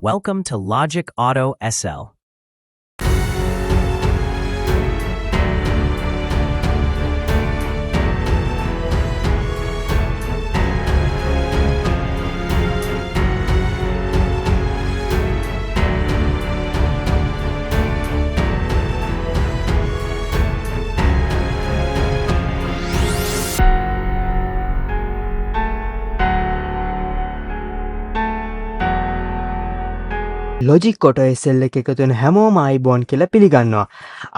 Welcome to Logic Auto SL. Logic auto SL එක එකතු වෙන හැමෝම ආයිබෝන් කියලා පිළිගන්නවා.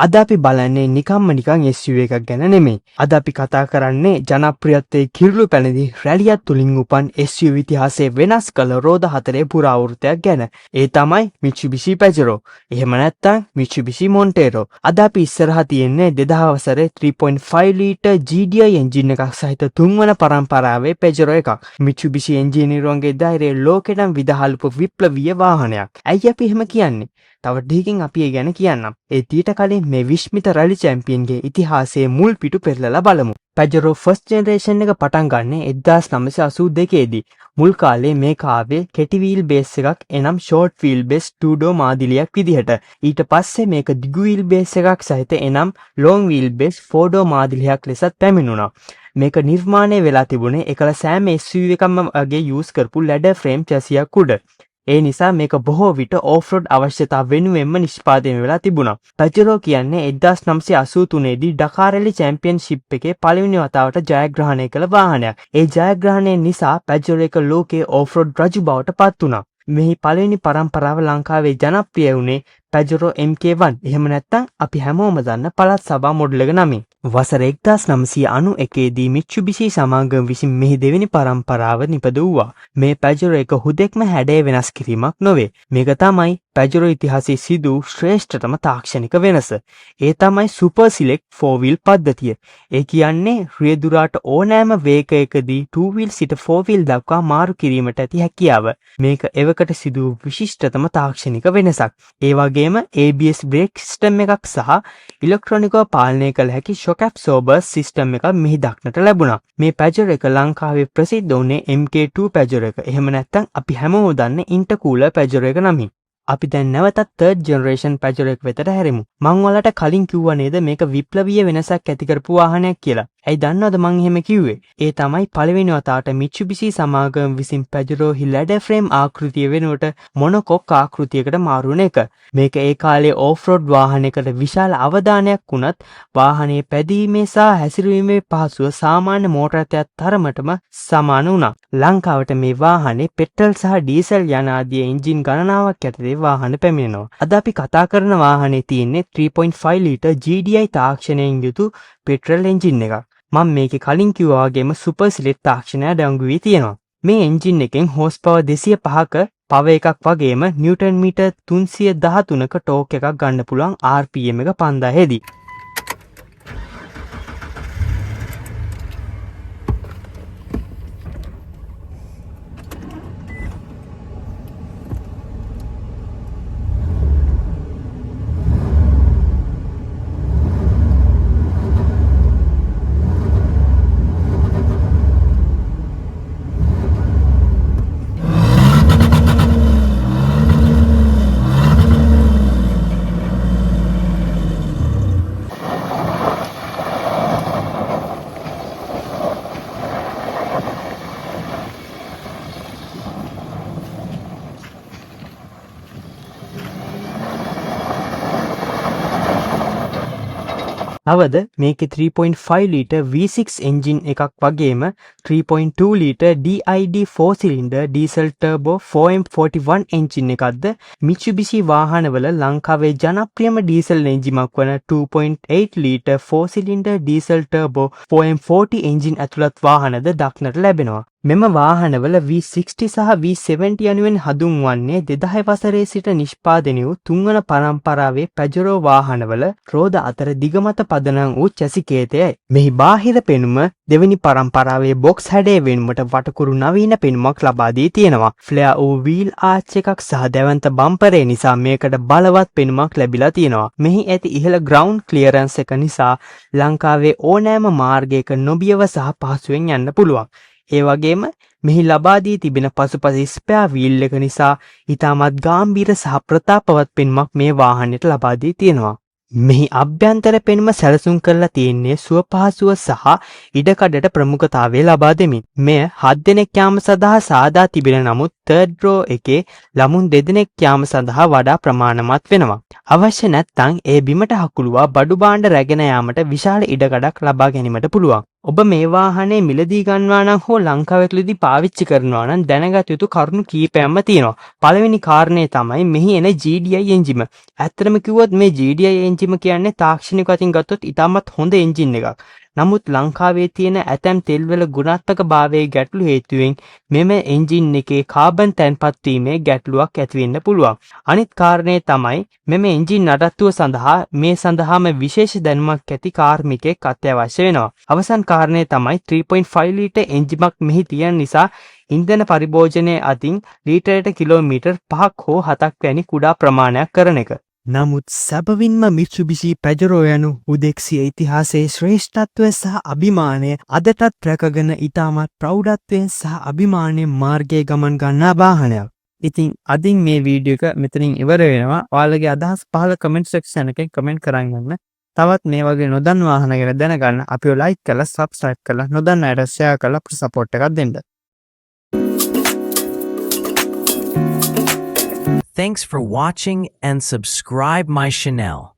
අද අපි බලන්නේ නිකන් SUV එකක් ගැන නෙමෙයි. අද අපි කතා කරන්නේ ජනප්‍රියත්වයේ කිරුළු පැනදී රැලියක් තුලින් උපන් SUV ඉතිහාසයේ වෙනස් කළ රෝද හතරේ පුරාවෘත්තයක් ගැන. ඒ තමයි Mitsubishi Pajero. එහෙම නැත්නම් Mitsubishi Montero. අද අපි ඉස්සරහා තියෙන්නේ 2000 වසරේ 3.5 ලීටර් GDI එන්ජින් එකක් සහිත තුන්වන පරම්පරාවේ Pajero එකක්. Mitsubishi එන්ජිනීරුවන්ගේ ධෛර්යය ලෝකෙටම විදහාලුපු විප්ලවීය වාහනයක්. ඇයි අපි එහෙම කියන්නේ? තව ටිකකින් අපි ඒ ගැන කියන්නම්. ඒ ඊට කලින් මේ විශ්මිත රැලි චැම්පියන්ගේ ඉතිහාසයේ මුල් පිටු පෙරලලා බලමු. Pajero ෆස්ට් ජෙනරේෂන් එක පටන් ගන්නේ 1982 දී. මුල් කාලේ මේක ආවේ කෙටි වීල් බේස් එකක් එනම් ෂෝට් වීල් බේස් 2 ඩෝ මාදිලියක් විදිහට. ඊට පස්සේ මේක දිගු වීල් බේස් එකක් සහිත එනම් ලොන් වීල් බේස් 4 ඩෝ මාදිලියක් ලෙසත් පැමිණුණා. මේක නිර්මාණය වෙලා තිබුණේ එකල සෑම SUV එකක්ම වගේ යූස් කරපු ලැඩර් ෆ්‍රේම් චැසියක් උඩ. ඒ නිසා මේක බොහෝ විට ඕෆ්රෝඩ් අවශ්‍යතා වෙනුවෙන්ම නිෂ්පාදනය වෙලා තිබුණා. Pajero කියන්නේ 1983 දී ඩකාර් රැලි චැම්පියන්ෂිප් එකේ පළවෙනි වතාවට ජයග්‍රහණය කළ වාහනයක්. ඒ ජයග්‍රහණය නිසා Pajero එක ලෝකයේ ඕෆ්රෝඩ් රජු බවට පත් වුණා. මෙහි පළවෙනි පරම්පරාව ලංකාවේ ජනප්‍රිය වුණේ Pajero MK1. එහෙම නැත්නම් අපි හැමෝම දන්න පළාත් සභා මොඩල් එක නමින්. වසර 1991 දී Mitsubishi සමාගම විසින් මෙහි දෙවෙනි පරම්පරාව නිපදවුවා. මේ Pajero එක හුදෙක්ම හැඩය වෙනස් කිරීමක් නොවේ. මේක තමයි Pajero ඉතිහාසයේ සිදු ශ්‍රේෂ්ඨතම තාක්ෂණික වෙනස. ඒ තමයි Super Select 4 wheel පද්ධතිය. ඒ කියන්නේ රියදුරාට ඕනෑම වේගයකදී 2 wheel සිට 4 wheel දක්වා මාරු කිරීමට ඇති හැකියාව. මේක එවකට සිදු විශිෂ්ටතම තාක්ෂණික වෙනසක්. ඒ වගේම ABS brake system එකක් සහ ඉලෙක්ට්‍රොනිකව පාලනය කළ හැකි shock absorber system එකක් මෙහි දක්නට ලැබුණා. මේ Pajero එක ලංකාවේ ප්‍රසිද්ධ වුණේ MK2 Pajero එක. එහෙම නැත්නම් අපි හැමෝම දන්නේ intercooler Pajero එක නමින්. අපි දැන් නැවතත් third generation Pajero එක වෙතට හැරෙමු. මං ඔයාලට කලින් කිව්වා නේද මේක විප්ලවීය වෙනසක් ඇති කරපු වාහනයක් කියලා. ඇයි දන්නවද මං එහෙම කිව්වේ? ඒ තමයි පළවෙනි වතාවට Mitsubishi සමාගම විසින් Pajero හි ලැඩර් ෆ්‍රේම් ආකෘතිය වෙනුවට මොනොකොක් ආකෘතියකට මාරු වෙන එක. මේක ඒ කාලේ ඕෆ්රෝඩ් වාහනයකට විශාල අවධානයක් වුණත් වාහනේ පැදීමේ සහ හැසිරීමේ පහසුව සාමාන්‍ය මෝටර රථයක් තරමටම සමාන වුණා. ලංකාවට මේ වාහනේ පෙට්‍රල් සහ ඩීසල් යන ආදී එන්ජින් ගණනාවක් යටතේ වාහන පැමිණෙනවා. අද අපි කතා කරන වාහනේ තියෙන්නේ 3.5 ලීටර් GDI තාක්ෂණයෙන් යුතු පෙට්‍රල් එන්ජින් එකක්. මම මේකේ කලින් කිව්වා වගේම Super Select තාක්ෂණය ඩංගු වී තියෙනවා. මේ එන්ජින් එකෙන් හෝස් පවර් 205ක පව එකක් වගේම නිව්ටන් මීටර් 313ක ටෝක් එකක් ගන්න පුළුවන් RPM එක 5000 දී. අවද මේකේ 3.5 ලීටර් V6 එන්ජින් එකක් වගේම 3.2 litre DID 4 cylinder diesel turbo 4M41 engine එකක්ද Mitsubishi වාහනවල ලංකාවේ ජනප්‍රියම ඩීසල් එන්ජිමක් වන 2.8 litre 4 cylinder diesel turbo 4M40 engine ඇතුළත් වාහනද දක්නට ලැබෙනවා. මෙම වාහනවල V60 සහ V70 යනුවෙන් හඳුන්වන්නේ 2000 වසරේ සිට නිෂ්පාදනය වූ තුන්වන පරම්පරාවේ Pajero වාහනවල රෝද අතර දිගමත පදනම් වූ චැසිකේතයයි. මෙහි බාහිර පෙනුම දෙවැනි පරම්පරාවේ බොක්ස් හැඩය වෙනුවට වටකුරු නවීන පෙනුමක් ලබා දී තියෙනවා. ෆ්ලෙයා වූ වීල් ආච් එකක් සහ දැවැන්ත බම්පරේ නිසා මේකට බලවත් පෙනුමක් ලැබිලා තියෙනවා. මෙහි ඇති ඉහළ ග්‍රවුන්ඩ් ක්ලියරන්ස් එක නිසා ලංකාවේ ඕනෑම මාර්ගයක නොබියව සහ පහසුවෙන් යන්න පුළුවන්. ඒ වගේම මෙහි ලබා දී තිබෙන පසුපස ස්පෙයා වීල් එක නිසා ඉතාමත් ගාම්භීර සහ ප්‍රතාපවත් පෙනුමක් මේ වාහනයට ලබා දී තියෙනවා. මෙහි අභ්‍යන්තර පෙනුම සැලසුම් කරලා තියෙන්නේ සුව පහසුව සහ ඉඩකඩට ප්‍රමුඛතාවය ලබා දෙමින්. මෙය 7 දෙනෙක් යාම සඳහා සාදා තිබෙන නමුත් third row එකේ ළමුන් 2 දෙනෙක් යාම සඳහා වඩා ප්‍රමාණවත් වෙනවා. අවශ්‍ය නැත්නම් ඒ බිමට හකුලුවා බඩු භාණ්ඩ රැගෙන යාමට විශාල ඉඩකඩක් ලබා ගැනීමට පුළුවන්. ඔබ මේ වාහනේ මිලදී ගන්නවා නම් හෝ ලංකාවෙතුලදී පාවිච්චි කරනවා නම් දැනගත යුතු කරුණු කීපයක්ම තියෙනවා. පළවෙනි කාරණේ තමයි මෙහි එන GDI එන්ජිම. ඇත්තටම කිව්වොත් මේ GDI එන්ජිම කියන්නේ තාක්ෂණික අතින් ගත්තොත් ඉතාමත් හොඳ එන්ජින් එකක්. නමුත් ලංකාවේ තියෙන ඇතැම් තෙල්වල ගුණාත්මක භාවයේ ගැටලු හේතුවෙන් මෙම එන්ජින් එකේ කාබන් තැන්පත් වීමේ ගැටලුවක් ඇති වෙන්න පුළුවන්. අනිත් කාරණේ තමයි මෙම එන්ජින් නඩත්තුව සඳහා මේ සඳහාම විශේෂ දැනුමක් ඇති කාර්මිකයෙක් අත්‍යවශ්‍ය වෙනවා. අවසන් කාරණේ තමයි 3.5 ලීටර් එන්ජිමක් මෙහි තියෙන නිසා ඉන්ධන පරිභෝජනයේ අතින් ලීටරයට කිලෝමීටර් 5ක් හෝ 7ක් වැනි කුඩා ප්‍රමාණයක් කරන එක. නමුත් සැබවින්ම මිත්සුබිසි පැජරෝ යනු උදෙක්සිය ඉතිහාසයේ ශ්‍රේෂ්ඨත්වය සහ අභිමානය අදටත් රැකගෙන ඉතාමත් ප්‍රෞಢත්වයෙන් සහ අභිමානයෙන් මාර්ගයේ ගමන් ගන්නා වාහනයක්. ඉතින් අදින් මේ වීඩියෝ එක මෙතනින් ඉවර වෙනවා. ඔයාලගේ අදහස් පහළ කමෙන්ට් සෙක්ෂන් එකේ කමෙන්ට් කරන් යන්න. තවත් මේ වගේ නොදන්න වාහන ගැන දැනගන්න අපිව ලයික් කරලා සබ්ස්ක්‍රයිබ් කරලා නොදන්න අයට ෂෙයා කරලා සපෝට් එකක් දෙන්න. Thanks for watching and subscribe my channel.